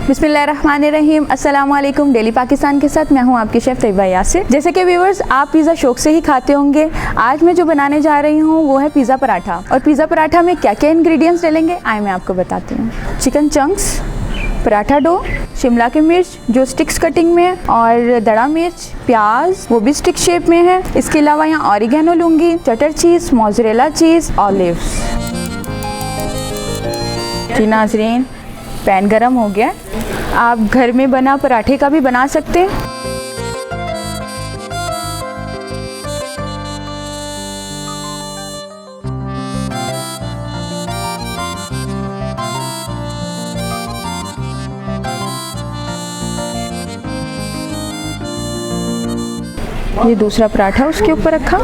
बिस्मिल्लाहिर्रहमानिर्रहीम, अस्सलाम वालेकुम। डेली पाकिस्तान के साथ मैं हूं आपकी शेफ़ तैयबा यासिर। जैसे कि व्यूवर्स, आप पिज़्ज़ा शौक से ही खाते होंगे। आज मैं जो बनाने जा रही हूं वो है पिज़्ज़ा पराठा। और पिज़्ज़ा पराठा में क्या क्या इंग्रेडिएंट्स डलेंगे आइए मैं आपको बताती हूँ। Chicken chunks, paratha dough, Shimla की मिर्च जो स्टिक्स कटिंग में है, और दड़ा मिर्च, प्याज वो भी स्टिक शेप में है। इसके अलावा यहाँ ऑरिगेनो लूँगी, चटर चीज़, मोज़रेला चीज़, ऑलिव्स। जी नाज़रीन, पैन गरम हो गया। आप घर में बना पराठे का भी बना सकते हैं। ये दूसरा पराठा उसके ऊपर रखा।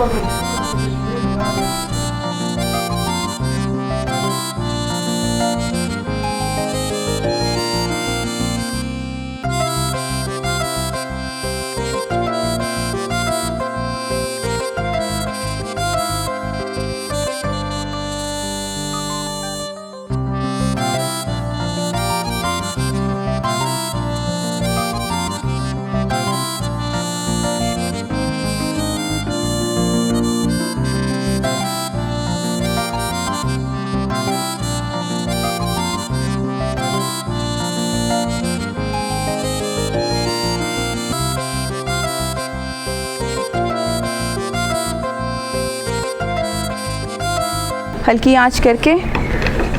हल्की आंच करके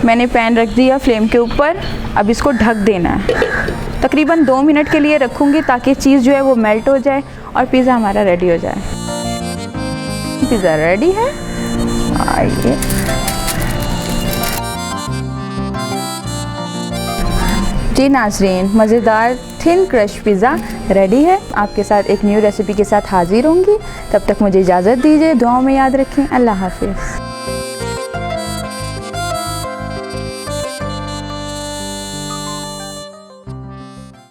मैंने पैन रख दिया फ्लेम के ऊपर। अब इसको ढक देना है। तकरीबन 2 मिनट के लिए रखूँगी ताकि चीज़ जो है वो मेल्ट हो जाए और पिज़्ज़ा हमारा रेडी हो जाए। पिज़्ज़ा रेडी है। आइए, जी नाज़रीन, मज़ेदार थिन क्रश पिज़्ज़ा रेडी है। आपके साथ एक न्यू रेसिपी के साथ हाजिर होंगी। तब तक मुझे इजाज़त दीजिए। दुआओं में याद रखें। अल्लाह हाफिज़।